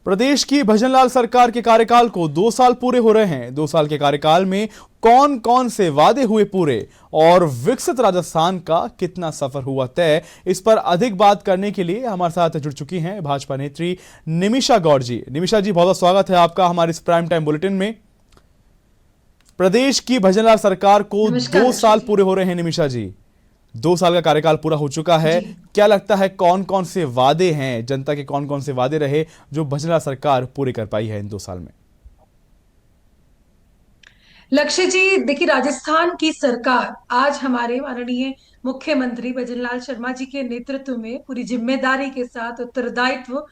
प्रदेश की भजनलाल सरकार के कार्यकाल को 2 साल पूरे हो रहे हैं। 2 साल के कार्यकाल में कौन कौन से वादे हुए पूरे और विकसित राजस्थान का कितना सफर हुआ तय, इस पर अधिक बात करने के लिए हमारे साथ जुड़ चुकी हैं भाजपा नेत्री निमिषा गौड़ जी। निमिषा जी, बहुत बहुत स्वागत है आपका हमारे इस प्राइम टाइम बुलेटिन में। प्रदेश की भजनलाल सरकार को 2 साल पूरे हो रहे हैं। निमिषा जी, 2 साल का कार्यकाल पूरा हो चुका है, क्या लगता है कौन कौन से वादे हैं, जनता के कौन कौन से वादे रहे जो भजनलाल सरकार पूरे कर पाई है इन 2 साल में? लक्ष्य जी, देखिए, राजस्थान की सरकार आज हमारे माननीय मुख्यमंत्री भजनलाल शर्मा जी के नेतृत्व में पूरी जिम्मेदारी के साथ उत्तरदायित्व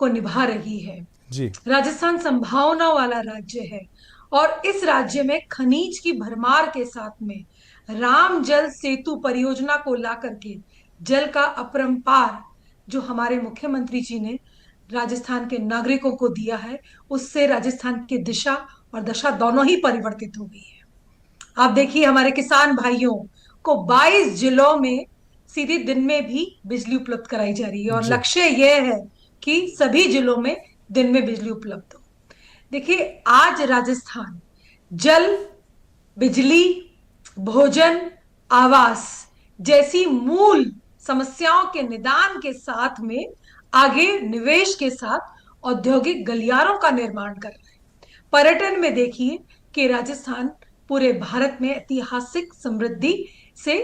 को निभा रही है। जी राजस्थान संभावनाओं वाला राज्य है और इस राज्य में खनिज की भरमार के साथ में राम जल सेतु परियोजना को ला करके जल का अपरंपार जो हमारे मुख्यमंत्री जी ने राजस्थान के नागरिकों को दिया है, उससे राजस्थान की दिशा और दशा दोनों ही परिवर्तित हो गई है। आप देखिए, हमारे किसान भाइयों को 22 जिलों में सीधे दिन में भी बिजली उपलब्ध कराई जा रही है और जी लक्ष्य यह है कि सभी जिलों में दिन में बिजली उपलब्ध हो। देखिए, आज राजस्थान जल, बिजली, भोजन, आवास जैसी मूल समस्याओं के निदान के साथ में आगे निवेश के साथ औद्योगिक गलियारों का निर्माण कर रहे हैं। पर्यटन में देखिए कि राजस्थान पूरे भारत में ऐतिहासिक समृद्धि से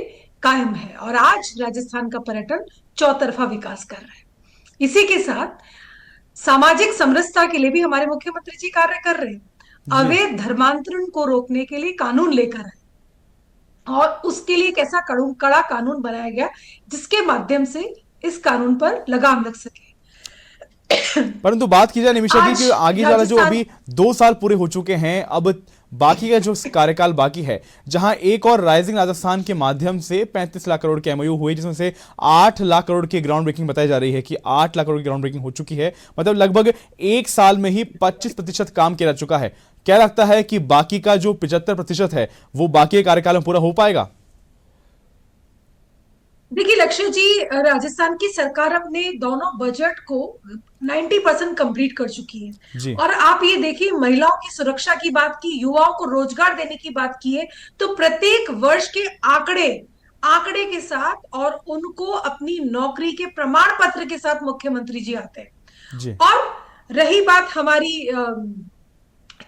कायम है और आज राजस्थान का पर्यटन चौतरफा विकास कर रहा है। इसी के साथ सामाजिक समरसता के लिए भी हमारे मुख्यमंत्री जी कार्य कर रहे हैं। जी अवैध धर्मांतरण को रोकने के लिए कानून लेकर आए और उसके लिए एक ऐसा कड़ा कानून बनाया गया जिसके माध्यम से इस कानून पर लगाम लग सके। परंतु बात की जाए निमिषा जी कि आज आगे वाला जो राजस्थान, अभी 2 साल पूरे हो चुके हैं, अब बाकी का जो कार्यकाल बाकी है, जहां एक और राइजिंग राजस्थान के माध्यम से 35 लाख करोड़ के एमओयू हुए, जिसमें से 8 लाख करोड़ की ग्राउंड ब्रेकिंग बताई जा रही है कि 8 लाख करोड़ की ग्राउंड ब्रेकिंग हो चुकी है। मतलब लगभग 1 साल में ही 25% काम किया जा चुका है। क्या लगता है कि बाकी का जो 75% है वो बाकी के कार्यकाल में पूरा हो पाएगा? देखिए लक्ष्य जी, राजस्थान की सरकार अपने दोनों बजट को 90% कंप्लीट कर चुकी है। जी और आप ये देखिए, महिलाओं की सुरक्षा की बात की, युवाओं को रोजगार देने की बात की है, तो प्रत्येक वर्ष के आंकड़े आंकड़े के साथ और उनको अपनी नौकरी के प्रमाण पत्र के साथ मुख्यमंत्री जी आते जी हैं। और रही बात हमारी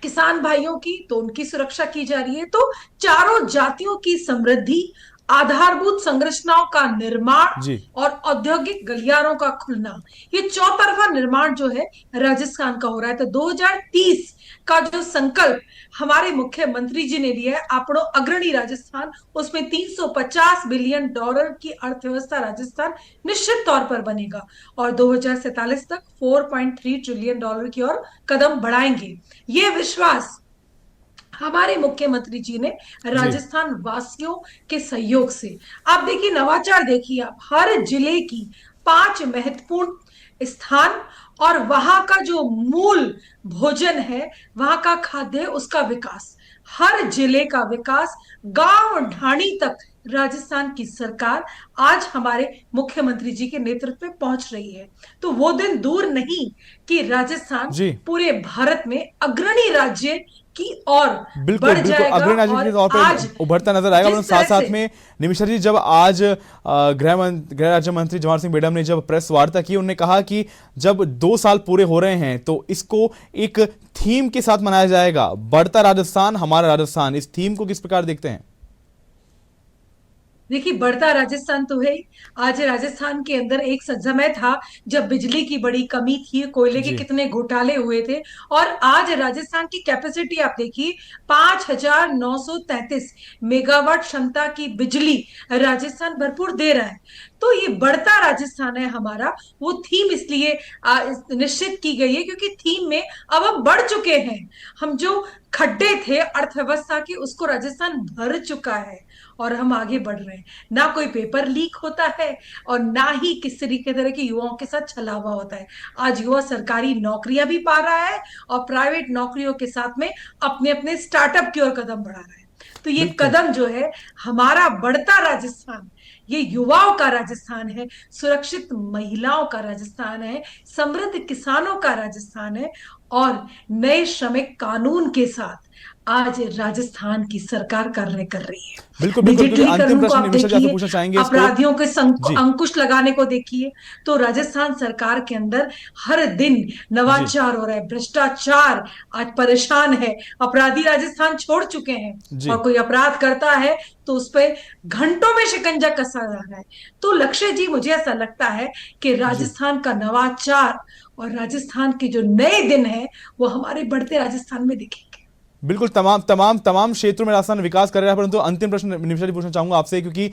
किसान भाइयों की, तो उनकी सुरक्षा की जा रही है। तो चारों जातियों की समृद्धि, आधारभूत संरचनाओं का निर्माण जी और औद्योगिक गलियारों का खुलना, ये चौतरफा निर्माण जो है राजस्थान का हो रहा है। तो 2030 का जो संकल्प हमारे मुख्यमंत्री जी ने लिया है, आपड़ो अग्रणी राजस्थान, उसमें $350 बिलियन की अर्थव्यवस्था राजस्थान निश्चित तौर पर बनेगा और 2047 तक $4.3 ट्रिलियन की ओर कदम बढ़ाएंगे। ये विश्वास हमारे मुख्यमंत्री जी ने जी राजस्थान वासियों के सहयोग से, आप देखिए नवाचार देखिए, आप हर जिले की 5 महत्वपूर्ण स्थान और वहां का जो मूल भोजन है, वहां का खाद्य, उसका विकास, हर जिले का विकास, गांव ढाणी तक राजस्थान की सरकार आज हमारे मुख्यमंत्री जी के नेतृत्व में पहुंच रही है। तो वो दिन दूर नहीं कि राजस्थान जी पूरे भारत में अग्रणी राज्य की ओर बिल्कुल बढ़ बिल्कुल जाएगा। अग्रणी राजनीति के और तौर पे आज उभरता नजर आएगा। और जिस साथ तरह साथ से, में निमिषा जी, जब आज गृह राज्य मंत्री जवाहर सिंह बेडम ने जब प्रेस वार्ता की, उन्होंने कहा कि जब 2 साल पूरे हो रहे हैं तो इसको एक थीम के साथ मनाया जाएगा, बढ़ता राजस्थान हमारा राजस्थान। इस थीम को किस प्रकार देखते हैं? देखिए, बढ़ता राजस्थान तो है ही। आज राजस्थान के अंदर एक समय था जब बिजली की बड़ी कमी थी, कोयले के जी कितने घोटाले हुए थे, और आज राजस्थान की कैपेसिटी आप देखिए, 5,933 मेगावाट क्षमता की बिजली राजस्थान भरपूर दे रहा है। तो ये बढ़ता राजस्थान है हमारा, वो थीम इसलिए निश्चित की गई है क्योंकि थीम में अब हम बढ़ चुके हैं। हम जो खड्डे थे अर्थव्यवस्था के, उसको राजस्थान भर चुका है और हम आगे बढ़ रहे हैं। ना कोई पेपर लीक होता है और ना ही किसी तरीके तरह के युवाओं के साथ छलावा होता है। आज युवा सरकारी नौकरियां भी पा रहा है और प्राइवेट नौकरियों के साथ में अपने अपने स्टार्टअप की ओर कदम बढ़ा रहा है। तो ये बिल्कुल कदम जो है हमारा बढ़ता राजस्थान, ये युवाओं का राजस्थान है, सुरक्षित महिलाओं का राजस्थान है, समृद्ध किसानों का राजस्थान है, और नए श्रमिक कानून के साथ आज राजस्थान की सरकार कार्य कर रही है। बिल्कुल बिल्कुल, क्योंकि अंतिम डिजिटलीकरण को प्रश्न आप निमिषा जी आपसे देखिए, पूछना चाहेंगे इसको। अपराधियों के जी अंकुश लगाने को देखिए, तो राजस्थान सरकार के अंदर हर दिन जी नवाचार हो रहा है, भ्रष्टाचार आज परेशान है, अपराधी राजस्थान छोड़ चुके हैं, जी और कोई अपराध करता है तो उस पर घंटों में शिकंजा कसा जा रहा है। तो लक्ष्य जी, मुझे ऐसा लगता है कि जी राजस्थान का नवाचार और राजस्थान के जो नए दिन है वो हमारे बढ़ते राजस्थान में दिखेंगे। बिल्कुल, तमाम तमाम तमाम क्षेत्रों में राजस्थान विकास कर रहा है। परंतु अंतिम प्रश्न निमिषा जी पूछना चाहूंगा आपसे, क्योंकि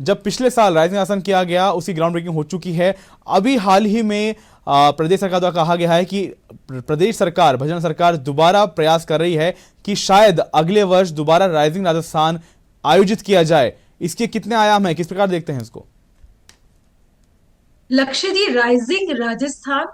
जब पिछले साल राइजिंग राजस्थान किया गया, उसकी ग्राउंड ब्रेकिंग हो चुकी है। अभी हाल ही में प्रदेश सरकार द्वारा कहा गया है कि प्रदेश सरकार, भजन सरकार दोबारा प्रयास कर रही है कि शायद अगले वर्ष दोबारा राइजिंग राजस्थान आयोजित किया जाए। इसके कितने आयाम हैं, किस प्रकार देखते हैं इसको? लक्ष्य जी, राइजिंग राजस्थान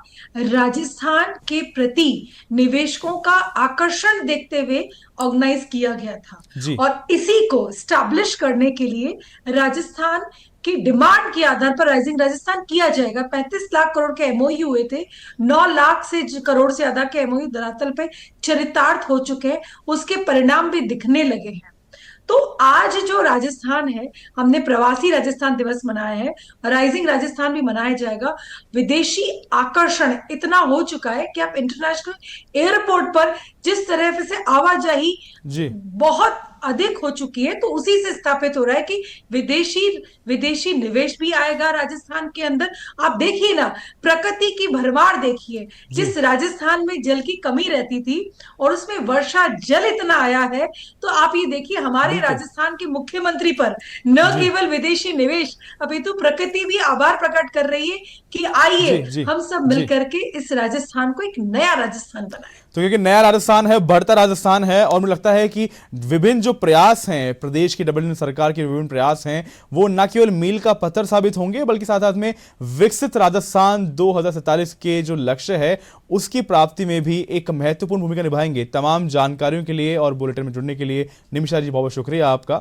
राजस्थान के प्रति निवेशकों का आकर्षण देखते हुए ऑर्गेनाइज किया गया था, जी और इसी को स्टैब्लिश करने के लिए राजस्थान की डिमांड के आधार पर राइजिंग राजस्थान किया जाएगा। 35 लाख करोड़ के एमओयू हुए थे, 9 लाख से करोड़ से ज्यादा के एमओयू धरातल पे चरितार्थ हो चुके हैं, उसके परिणाम भी दिखने लगे हैं। तो आज जो राजस्थान है, हमने प्रवासी राजस्थान दिवस मनाया है, राइजिंग राजस्थान भी मनाया जाएगा। विदेशी आकर्षण इतना हो चुका है कि आप इंटरनेशनल एयरपोर्ट पर जिस तरह से आवाजाही जी बहुत अधिक हो चुकी है, तो उसी से स्थापित हो रहा है कि विदेशी विदेशी निवेश भी आएगा राजस्थान के अंदर। आप देखिए ना, प्रकृति की भरमार देखिए, जी जिस राजस्थान में जल की कमी रहती थी और उसमें वर्षा जल इतना आया है, तो आप ये देखिए हमारे बिल्कुल राजस्थान के मुख्यमंत्री पर न जी केवल विदेशी निवेश, अभी तो प्रकृति भी आभार प्रकट कर रही है कि जी आइए जी हम सब जी। मिलकर के इस राजस्थान को एक नया राजस्थान बनाए। तो क्योंकि नया राजस्थान है, बढ़ता राजस्थान है, और मुझे लगता है कि विभिन्न जो प्रयास हैं, प्रदेश की डबल इंजन सरकार के विभिन्न प्रयास हैं, वो न केवल मील का पत्थर साबित होंगे, बल्कि साथ साथ में विकसित राजस्थान 2047 के जो लक्ष्य है उसकी प्राप्ति में भी एक महत्वपूर्ण भूमिका निभाएंगे। तमाम जानकारियों के लिए और बुलेटिन में जुड़ने के लिए निमिषा जी बहुत बहुत शुक्रिया आपका।